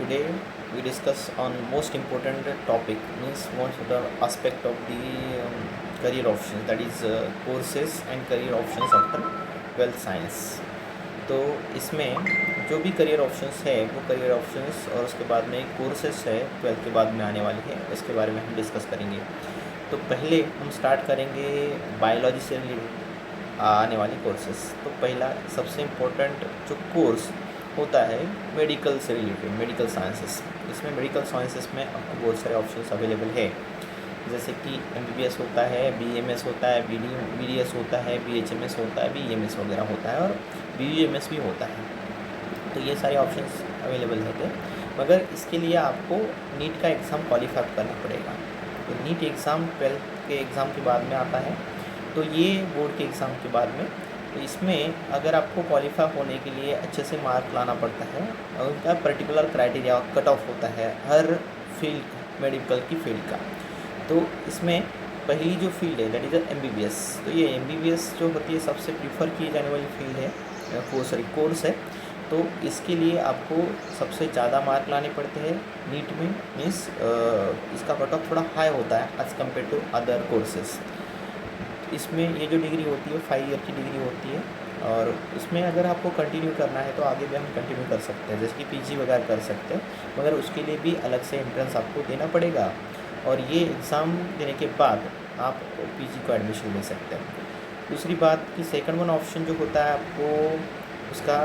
today we discuss on most important topic, means most of the aspect of the career options, that is courses and career options after 12th science. तो इसमें जो भी career options है वो career options और उसके बाद में कोर्सेस है 12th के बाद में आने वाले हैं, इसके बारे में हम डिस्कस करेंगे। तो पहले हम स्टार्ट करेंगे बायोलॉजी से रिलेटेड आने वाले कोर्सेस। तो पहला सबसे इम्पोर्टेंट जो कोर्स होता है मेडिकल से रिलेटेड, मेडिकल साइंसेस। इसमें मेडिकल साइंसेस में आपको बहुत सारे ऑप्शंस अवेलेबल है, जैसे कि MBBS होता है, BMS होता है, BDS होता है, BHMS होता है, BEMS वगैरह होता है और BUMS भी होता है। तो ये सारे ऑप्शंस अवेलेबल रहते हैं, मगर इसके लिए आपको नीट का एग्ज़ाम क्वालिफाई करना पड़ेगा। तो नीट एग्ज़ाम 12th के एग्ज़ाम के बाद में आता है, तो ये बोर्ड के एग्ज़ाम के बाद में। तो इसमें अगर आपको क्वालिफाई होने के लिए अच्छे से मार्क लाना पड़ता है और उनका पर्टिकुलर क्राइटेरिया कट ऑफ होता है हर फील्ड, मेडिकल की फील्ड का। तो इसमें पहली जो फील्ड है दैट इज़ MBBS। तो ये MBBS जो होती है सबसे प्रीफर की जाने वाली फील्ड है, कोर्स है। तो इसके लिए आपको सबसे ज़्यादा मार्क लाने पड़ते हैं नीट में, मीन्स इसका कट ऑफ थोड़ा हाई होता है as compare to other courses. इसमें ये जो डिग्री होती है 5 ईयर की डिग्री होती है, और इसमें अगर आपको कंटिन्यू करना है तो आगे भी हम कंटिन्यू कर सकते हैं, जैसे कि PG वगैरह कर सकते हैं, मगर उसके लिए भी अलग से एंट्रेंस आपको देना पड़ेगा और ये एग्ज़ाम देने के बाद आप PG को एडमिशन ले सकते हैं। दूसरी बात कि सेकंड वन ऑप्शन जो होता है आपको उसका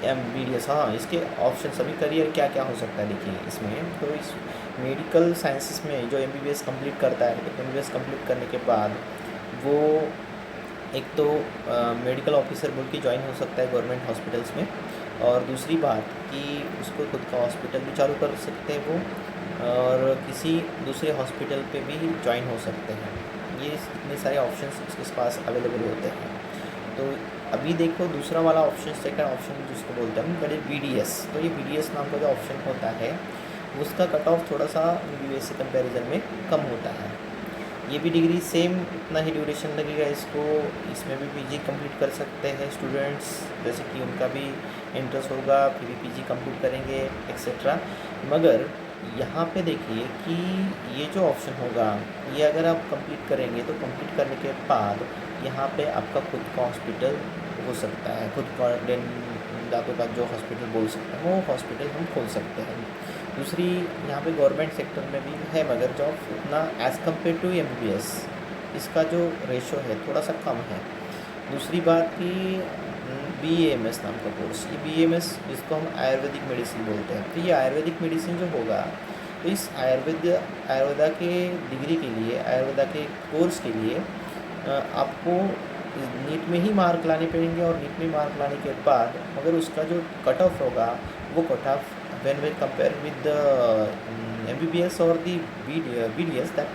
MBDS। हाँ, इसके ऑप्शन सभी करियर क्या क्या हो सकता है देखिए इसमें। तो इस मेडिकल साइंसेस में जो MBBS कंप्लीट करता है, तो MBBS कंप्लीट करने के बाद वो एक तो मेडिकल ऑफिसर बोल के ज्वाइन हो सकता है गवर्नमेंट हॉस्पिटल्स में, और दूसरी बात कि उसको खुद का हॉस्पिटल भी चालू कर सकते हैं वो, और किसी दूसरे हॉस्पिटल पे भी ज्वाइन हो सकते हैं। ये इतने सारे ऑप्शंस इसके पास अवेलेबल होते हैं। तो अभी देखो दूसरा वाला ऑप्शन, सेकंड ऑप्शन जिसको बोलते हैं दैट इज BDS। तो ये BDS नाम का जो ऑप्शन होता है उसका कट ऑफ थोड़ा सा MBBS से कंपैरिजन में कम होता है। ये भी डिग्री सेम इतना ही ड्यूरेशन लगेगा इसको, इसमें भी PG कंप्लीट कर सकते हैं स्टूडेंट्स, जैसे कि उनका भी इंटरेस्ट होगा फिर भी PG कंप्लीट करेंगे एक्सेट्रा। मगर यहाँ पे देखिए कि ये जो ऑप्शन होगा ये अगर आप कंप्लीट करेंगे तो कंप्लीट करने के बाद यहाँ पे आपका खुद का हॉस्पिटल हो सकता है, खुद का दांतों का जो हॉस्पिटल बोल सकते हैं वो हॉस्पिटल हम खोल सकते हैं। दूसरी यहाँ पे गवर्नमेंट सेक्टर में भी है, मगर जॉब उतना एज़ कम्पेयर टू MBBS इसका जो रेशो है थोड़ा सा कम है। दूसरी बात कि BAMS नाम का कोर्स, ये BAMS इसको हम आयुर्वेदिक मेडिसिन बोलते हैं। तो ये आयुर्वेदिक मेडिसिन जो होगा, तो इस आयुर्वेदा के डिग्री के लिए, आयुर्वेदा के कोर्स के लिए आपको नीट में ही मार्क लाने पड़ेंगे, और नीट में मार्क लाने के बाद मगर उसका जो कट ऑफ होगा वो cut off when we compare with the MBBS or the BDS, that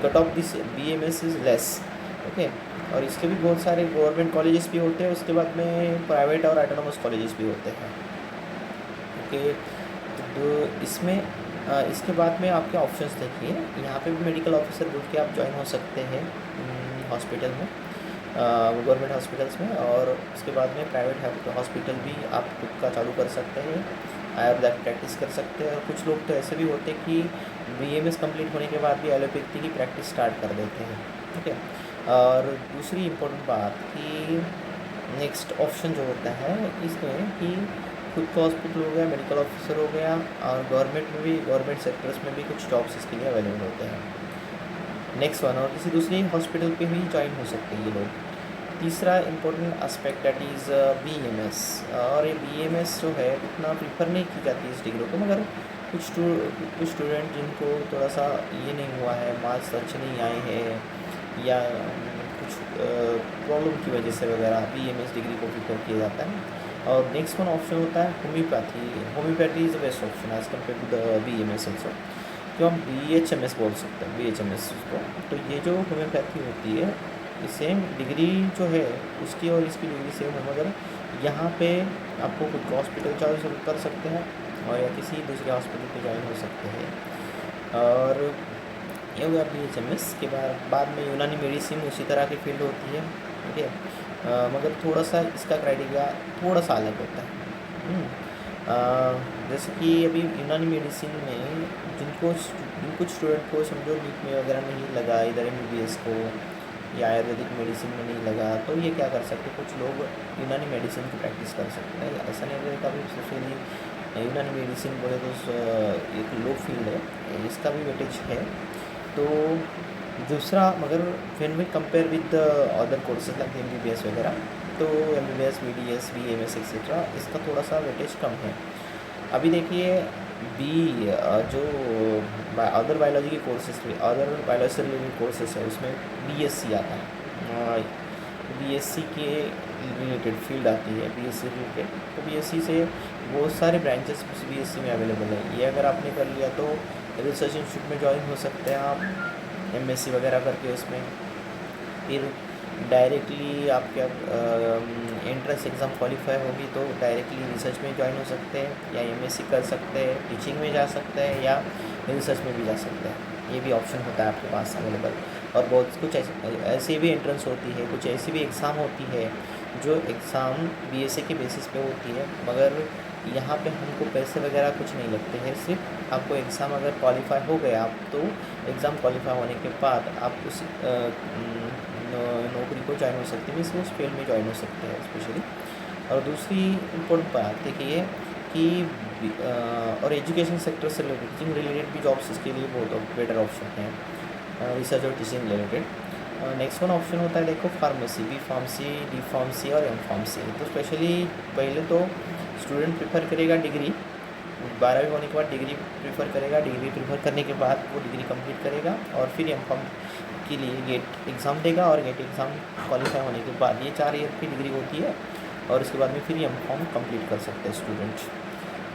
cut off this BMS is less, okay. और इसके भी बहुत सारे गवर्नमेंट कॉलेजेस भी होते हैं, उसके बाद में प्राइवेट और ऑटोनोमस कॉलेजेस भी होते हैं, ओके। तो इसमें इसके बाद में आपके ऑप्शंस देखिए, यहाँ पे भी मेडिकल ऑफिसर बोल के आप ज्वाइन हो सकते हैं हॉस्पिटल में, गवर्नमेंट हॉस्पिटल्स में, और उसके बाद में प्राइवेट हॉस्पिटल भी आप खुद का चालू कर सकते हैं, आयुर्वेदा की प्रैक्टिस कर सकते हैं। और कुछ लोग तो ऐसे भी होते हैं कि BMS कंप्लीट होने के बाद भी एलोपैथी की प्रैक्टिस स्टार्ट कर देते हैं, ठीक है। और दूसरी इम्पोर्टेंट बात कि नेक्स्ट ऑप्शन जो होता है इसमें कि खुद का हॉस्पिटल हो गया, मेडिकल ऑफिसर हो गया, और गवर्नमेंट में भी, गवर्नमेंट सेक्टर्स में भी कुछ जॉब्स इसके लिए अवेलेबल होते हैं। नेक्स्ट वन, और किसी दूसरे हॉस्पिटल पे भी ज्वाइन हो सकते हैं ये लोग। तीसरा important aspect that is BMS, और ये BMS जो है उतना प्रीफर नहीं की जाती इस डिग्री को, मगर कुछ स्टूडेंट जिनको थोड़ा सा ये नहीं हुआ है, मार्क्स अच्छे नहीं आए हैं या कुछ प्रॉब्लम की वजह से वगैरह, BMS डिग्री को प्रीफर किया जाता है। और नेक्स्ट वन ऑप्शन होता है homeopathy is the best option as compare to the BMS also, जो हम BHMS बोल सकते हैं, BHMS को। तो ये जो होम्योपैथी होती है, सेम डिग्री जो है उसकी और इसकी डिग्री सेम है, मगर यहाँ पे आपको खुद का हॉस्पिटल चालू कर सकते हैं और या किसी दूसरे हॉस्पिटल पे ज्वाइन हो सकते हैं। और ये हो गया BHMS के बाद में यूनानी मेडिसिन उसी तरह की फील्ड होती है, ठीक है, मगर थोड़ा सा इसका क्राइटेरिया थोड़ा सा अलग होता है। अ, जैसे कि अभी यूनानी मेडिसिन में जिन कुछ स्टूडेंट को समझो नीट में वगैरह नहीं लगा, इधर एमबीबीएस को या आयुर्वेदिक मेडिसिन में नहीं लगा, तो ये क्या कर सकते, कुछ लोग यूनानी मेडिसिन की प्रैक्टिस कर सकते हैं। ऐसा नहीं है कभी स्पेशली यूनानी मेडिसिन बोले तो एक लो फील्ड है, इसका भी वेटेज है। तो दूसरा, मगर when we compare with other courses like MBBS वगैरह, तो एमबीबीएस, बीडीएस, बीएमएस एक्सेट्रा, इसका थोड़ा सा वेटेज कम है। अभी देखिए जो अदर बायोलॉजी के कोर्सेज में, अदर बायोलॉजी से रिलेटेड कोर्सेज है, उसमें बीएससी आता है। बीएससी के रिलेटेड फील्ड आती है, बीएससी रिलेटेड। तो बीएससी से बहुत सारे ब्रांचेस बीएससी में अवेलेबल है। ये अगर आपने कर लिया तो रिसर्च इंस्टीट्यूट में ज्वाइन हो सकते हैं आप, एमएससी वगैरह करके उसमें। फिर डायरेक्टली आप क्या एंट्रेंस एग्ज़ाम क्वालिफाई होगी तो डायरेक्टली रिसर्च में ज्वाइन हो सकते हैं, या एमएससी कर सकते हैं, टीचिंग में जा सकते हैं, या रिसर्च में भी जा सकते हैं। ये भी ऑप्शन होता है आपके पास अवेलेबल। और बहुत कुछ ऐसे भी एंट्रेंस होती है, कुछ ऐसी भी एग्ज़ाम होती है जो एग्ज़ाम बीएससी के बेसिस पे होती है, मगर यहाँ पे हमको पैसे वगैरह कुछ नहीं लगते हैं। सिर्फ आपको एग्ज़ाम अगर क्वालिफाई हो गए आप, तो एग्ज़ाम क्वालिफाई होने के बाद आप उस नौकरी को ज्वाइन हो सकते हैं, मीन्स उस फील्ड में ज्वाइन हो सकते हैं स्पेशली। और दूसरी इम्पोर्टेंट बात देखिए कि और एजुकेशन सेक्टर से रिलेटेड, टीचिंग रिलेटेड भी जॉब्स इसके लिए बहुत बेटर ऑप्शन है, रिसर्च और teaching related. Next one option होता है देखो pharmacy, B pharmacy, D pharmacy और एम फार्मेसी। तो स्पेशली पहले तो स्टूडेंट प्रेफर करेगा डिग्री, 12वीं होने के बाद डिग्री प्रेफर करेगा, डिग्री प्रेफर करने के बाद वो डिग्री कंप्लीट करेगा और फिर एम फार्म के लिए गेट एग्ज़ाम देगा, और गेट एग्ज़ाम क्वालिफाई होने के बाद ये 4 ईयर की डिग्री होती है, और उसके बाद में फिर एम फार्म कंप्लीट कर सकते हैं स्टूडेंट।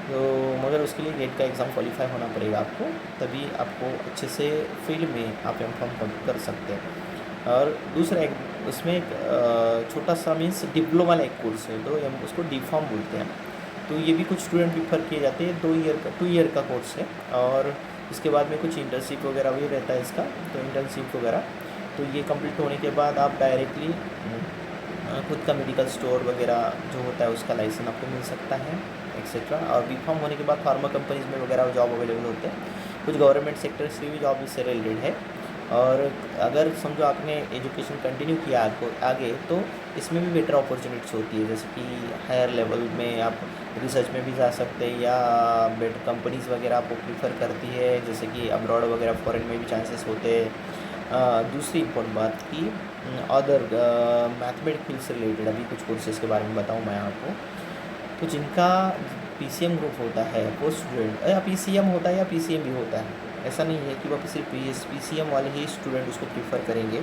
तो मगर उसके लिए गेट का एग्ज़ाम क्वालिफाई होना पड़ेगा आपको, तभी आपको अच्छे से फील्ड में आप एम फार्म कंप्लीट कर सकते हैं। और दूसरा एक उसमें एक छोटा सा मीन्स डिप्लोमा वाला एक कोर्स है, तो हम उसको डी फार्म बोलते हैं। तो ये भी कुछ स्टूडेंट प्रीफर किए जाते हैं, 2 ईयर का कोर्स है, और इसके बाद में कुछ इंटर्नशिप वगैरह भी रहता है इसका, तो इंटर्नशिप वगैरह, तो ये कंप्लीट होने के बाद आप डायरेक्टली खुद का मेडिकल स्टोर वगैरह जो होता है उसका लाइसेंस आपको मिल सकता है एक्सेट्रा। और बी फार्म होने के बाद फार्मा कंपनीज़ में वगैरह जॉब अवेलेबल होते हैं, कुछ गवर्नमेंट सेक्टर से भी जॉब इससे रिलेटेड है। और अगर समझो आपने एजुकेशन कंटिन्यू किया आगे, तो इसमें भी बेटर अपॉर्चुनिटीज़ होती है, जैसे कि हायर लेवल में आप रिसर्च में भी जा सकते हैं, या बेटर कंपनीज़ वगैरह आपको प्रीफर करती है, जैसे कि अब्रॉड वगैरह फॉरेन में भी चांसेस होते हैं। दूसरी इम्पोर्टेंट बात कि अदर मैथमेटिक्स फील्ड से रिलेटेड अभी कुछ कोर्सेज़ के बारे में बताऊँ मैं आपको, तो जिनका पीसीएम ग्रुप होता है वो स्टूडेंट, या पीसीएम होता है या पीसीएम भी होता है, ऐसा नहीं है कि वो सिर्फ पीसीएम वाले ही स्टूडेंट उसको प्रीफर करेंगे,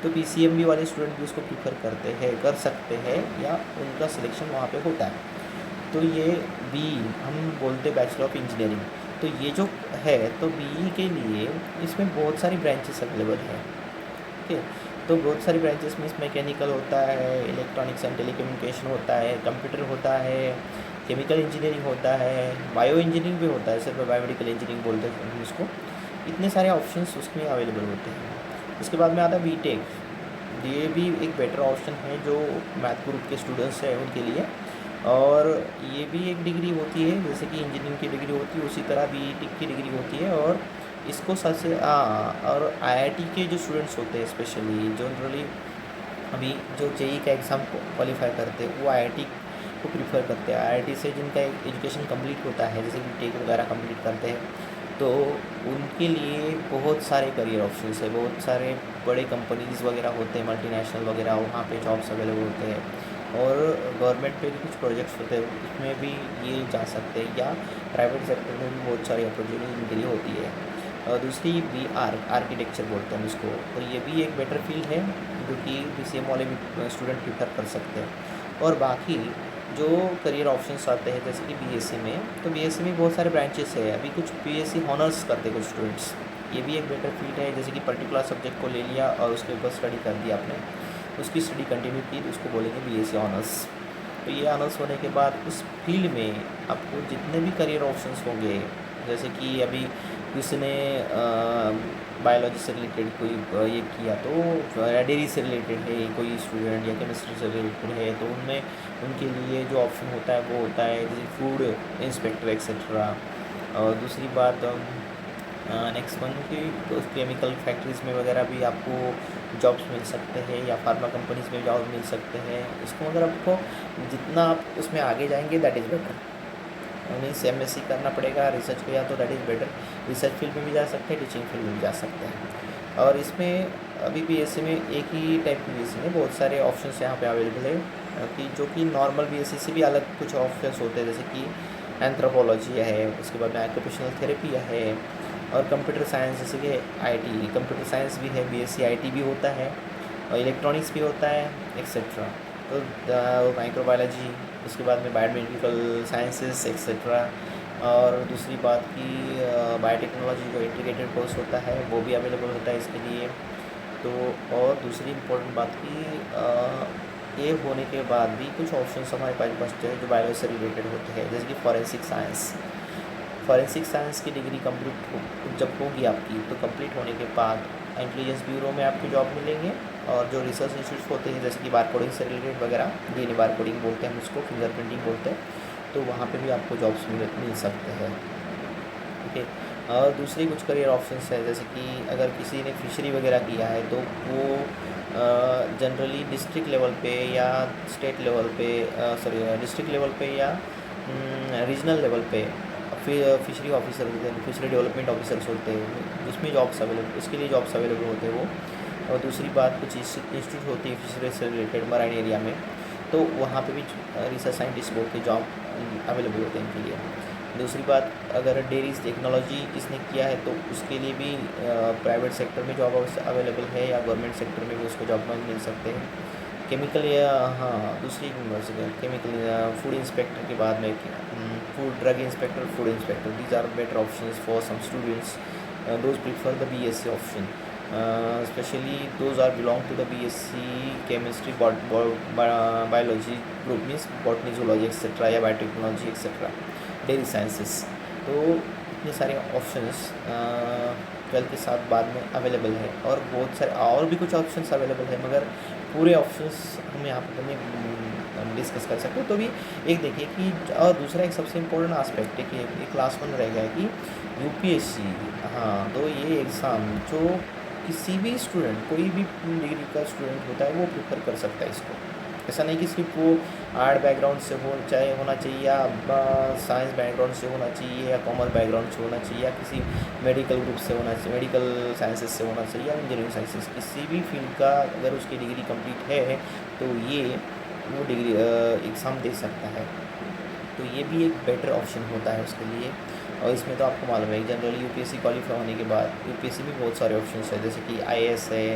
तो पीसीएम भी वाले स्टूडेंट भी उसको प्रीफर करते हैं, कर सकते हैं, या उनका सिलेक्शन वहाँ पे होता है। तो ये बी हम बोलते हैं बैचलर ऑफ इंजीनियरिंग, तो ये जो है, तो बीई के लिए इसमें बहुत सारी ब्रांचेस अवेलेबल हैं। ठीक है, तो बहुत सारी ब्रांचेस मीन्स मैकेनिकल होता है, इलेक्ट्रॉनिक्स एंड टेलीकम्युनिकेशन होता है, कंप्यूटर होता है, केमिकल इंजीनियरिंग होता है, बायो इंजीनियरिंग भी होता है, सिर्फ बायोमेडिकल इंजीनियरिंग बोलते हैं हम उसको। इतने सारे ऑप्शंस उसमें अवेलेबल होते हैं। उसके बाद में आता है बीटेक, ये भी एक बेटर ऑप्शन है जो मैथ ग्रुप के स्टूडेंट्स हैं उनके लिए, और ये भी एक डिग्री होती है, जैसे कि इंजीनियरिंग की डिग्री होती है उसी तरह बीटेक की डिग्री होती है। और इसको सबसे और आईआईटी के जो स्टूडेंट्स होते हैं स्पेशली जनरली अभी जो जेई का एग्ज़ाम क्वालिफाई करते हैं वो आईआईटी को प्रीफर करते हैं। आईआईटी से जिनका एजुकेशन कंप्लीट होता है, जैसे कि टेक वगैरह कंप्लीट करते हैं, तो उनके लिए बहुत सारे करियर ऑप्शंस है, बहुत सारे बड़े कंपनीज़ वगैरह होते हैं, मल्टीनेशनल वगैरह, वहाँ पे जॉब्स अवेलेबल होते हैं। और गवर्नमेंट पे भी कुछ प्रोजेक्ट्स होते हैं, उसमें भी ये जा सकते हैं, या प्राइवेट सेक्टर में भी बहुत सारी अपॉर्चुनिटी इनके लिए होती है। और दूसरी आर्किटेक्चर बोलते हैं उसको, और ये भी एक बेटर फील्ड है जो कि पीसीएम वाले भी स्टूडेंट प्रीफर कर सकते हैं। और बाकी जो करियर ऑप्शंस आते हैं जैसे कि बीएससी में, तो बीएससी में बहुत सारे ब्रांचेस है, अभी कुछ बीएससी हॉनर्स करते हैं कुछ स्टूडेंट्स, ये भी एक बेटर फील्ड है, जैसे कि पर्टिकुलर सब्जेक्ट को ले लिया और उसके ऊपर स्टडी कर दिया आपने, उसकी स्टडी कंटिन्यू की, तो उसको बोलेंगे बीएससी ऑनर्स। तो ये ऑनर्स होने के बाद उस फील्ड में आपको जितने भी करियर ऑप्शंस होंगे, जैसे कि अभी किसी ने बायोलॉजी से रिलेटेड कोई ये किया तो डेयरी से रिलेटेड है कोई स्टूडेंट या केमिस्ट्री से रिलेटेड है, तो उनमें उनके लिए जो ऑप्शन होता है वो होता है जैसे फूड इंस्पेक्टर एक्सेट्रा। और दूसरी बात नेक्स्ट वन की केमिकल फैक्ट्रीज़ में वगैरह भी आपको जॉब्स मिल सकते हैं या फार्मा कंपनीज़ में जॉब मिल सकते हैं। इसको अगर आपको जितना आप उसमें आगे जाएंगे that is better. Means MSc करना पड़ेगा रिसर्च किया तो that is better. Research field में भी जा सकते हैं, टीचिंग फील्ड में भी जा सकते हैं। और इसमें अभी BSc में एक ही टाइप की BSc में बहुत सारे ऑप्शंस यहाँ पे अवेलेबल है कि जो कि नॉर्मल BSc से भी अलग कुछ ऑप्शंस होते हैं, जैसे कि एंथ्रोपोलॉजी है, उसके बाद में ऑक्यूपेशनल थेरेपी है, और कंप्यूटर साइंस जैसे कि IT कंप्यूटर साइंस भी है, BSc IT भी होता है, और इलेक्ट्रॉनिक्स भी होता है एक्सेट्रा। तो माइक्रोबायोलॉजी, उसके बाद में बायोमेडिकल साइंसेस एक्सेट्रा। और दूसरी बात की बायोटेक्नोलॉजी जो इंटीग्रेटेड कोर्स होता है वो भी अवेलेबल होता है इसके लिए। तो और दूसरी इम्पोर्टेंट बात की ये होने के बाद भी कुछ ऑप्शंस हमारे पास बचते हैं जो बायोलॉजी से रिलेटेड होते हैं, जैसे कि फॉरेंसिक साइंस। फॉरेंसिक साइंस की डिग्री कंप्लीट जब होगी आपकी तो कंप्लीट होने के बाद इंटेलिजेंस ब्यूरो में आपको जॉब मिलेंगे, और जो रिसर्च इंस्टीट्यूट होते हैं जैसे कि बारकोडिंग से रिलेटेड वगैरह, DNA बारकोडिंग बोलते हैं हम उसको, फिंगर प्रिंटिंग बोलते हैं, तो वहाँ पे भी आपको जॉब्स मिल सकते हैं। ठीक है। और दूसरे कुछ करियर ऑप्शंस है, जैसे कि अगर किसी ने फिशरी वगैरह किया है तो वो जनरली डिस्ट्रिक्ट लेवल पे या स्टेट लेवल पे डिस्ट्रिक्ट लेवल पे या रीजनल लेवल पे फिशरी ऑफिसर होते हैं, फिशरी डेवलपमेंट ऑफिसर्स होते हैं, उसमें जॉब्स अवेलेबल, उसके लिए जॉब्स अवेलेबल होते हैं वो। और दूसरी बात कुछ इंस्टीट्यूट होती है फिशरी से रिलेटेड मराइन एरिया में, तो वहाँ पे भी रिसर्च साइंटिस्ट बोल के जॉब अवेलेबल होते हैं इनके लिए। दूसरी बात, अगर डेयरीज टेक्नोलॉजी किसने किया है तो उसके लिए भी प्राइवेट सेक्टर में जॉब अवेलेबल है या गवर्नमेंट सेक्टर में भी उसको जॉब मिल सकते हैं। केमिकल या दूसरी केमिकल फूड इंस्पेक्टर के बाद में food drug inspector, food inspector, these are better options for some students those prefer the BSc option, especially those are belong to the BSc chemistry, biology group, means botany, zoology etc. या biotechnology etcetera, dairy sciences. तो इतने सारे options 12 के साथ बाद में available है, और बहुत सारे और भी कुछ ऑप्शंस अवेलेबल है, मगर पूरे ऑप्शंस हम यहाँ पर नहीं डिस्कस कर सकते। तो भी एक देखिए कि और दूसरा एक सबसे इम्पोर्टेंट आस्पेक्ट है कि एक क्लास 1 रह गया है कि UPSC, हाँ, तो ये एग्ज़ाम जो किसी भी स्टूडेंट, कोई भी डिग्री का स्टूडेंट होता है वो प्रिफर कर सकता है इसको। ऐसा नहीं कि सिर्फ वो आर्ट बैकग्राउंड से होना चाहिए या साइंस बैकग्राउंड से होना चाहिए या कॉमर्स बैकग्राउंड से होना चाहिए या किसी मेडिकल ग्रुप से होना चाहिए, मेडिकल साइंसेज से होना चाहिए या इंजीनियरिंग साइंसेज, किसी भी फील्ड का अगर उसकी डिग्री कंप्लीट है तो ये वो डिग्री एग्ज़ाम दे सकता है। तो ये भी एक बेटर ऑप्शन होता है उसके लिए। और इसमें तो आपको मालूम है जनरली UPSC क्वालिफाई होने के बाद UPSC में बहुत सारे ऑप्शंस है, जैसे कि IAS है,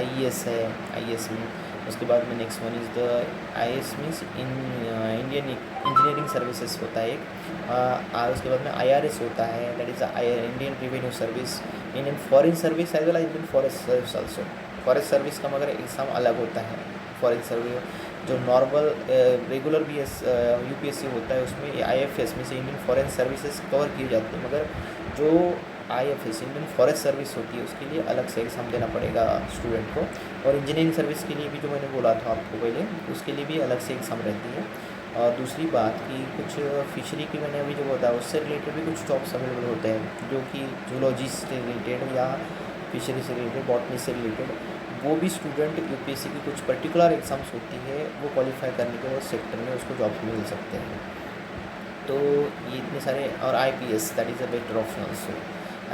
IES है, IES में उसके बाद में next one is the IAS means Indian engineering services होता है एक, और उसके बाद में IRS होता है, that is Indian revenue service, Indian foreign service as well as Indian forest service also. Forest service का मगर एग्ज़ाम अलग होता है। फॉरेन सर्विस जो नॉर्मल रेगुलर UPSC होता है उसमें IFS में से इंडियन फॉरेन सर्विसेज कवर की जाती है, मगर जो IFS इंडियन फॉरेस्ट सर्विस होती है उसके लिए अलग से एग्ज़ाम देना पड़ेगा स्टूडेंट को। और इंजीनियरिंग सर्विस के लिए भी जो मैंने बोला था आपको पहले, उसके लिए भी अलग से एग्ज़ाम रहती है। और दूसरी बात कि कुछ फिशरी की मैंने अभी जो बताया उससे रिलेटेड भी कुछ जॉब्स अवेलेबल होते हैं, जो कि जूलॉजी से रिलेटेड या फिशरी से रिलेटेड, बॉटनी से रिलेटेड, वो भी स्टूडेंट UPSC की कुछ पर्टिकुलर एग्ज़ाम्स होती है वो क्वालिफाई करने के बाद सेक्टर में उसको जॉब्स मिल सकते हैं। तो ये इतने सारे, और IPS that is a better option also,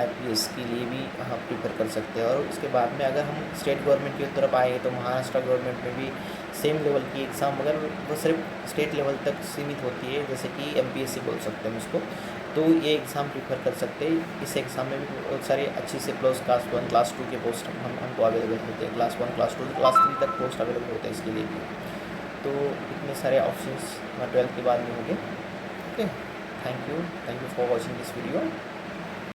IPS के लिए भी हम प्रीफर कर सकते हैं। और उसके बाद में अगर हम स्टेट गवर्नमेंट की तरफ आए तो महाराष्ट्र गवर्नमेंट में भी सेम लेवल की एग्ज़ाम, मगर वो सिर्फ स्टेट लेवल तक सीमित होती है, जैसे कि MPSC बोल सकते हैं उसको। तो ये एग्ज़ाम प्रीफर कर सकते हैं। इस एग्ज़ाम में भी बहुत सारे अच्छे से क्लास 1 क्लास 2 के पोस्ट हमको अवेलेबल होते हैं, क्लास 1 क्लास 2 क्लास 3 तक पोस्ट अवेलेबल होते हैं इसके लिए भी। तो इतने सारे ऑप्शंस 12th के बाद में होंगे। Okay, thank you for watching this video.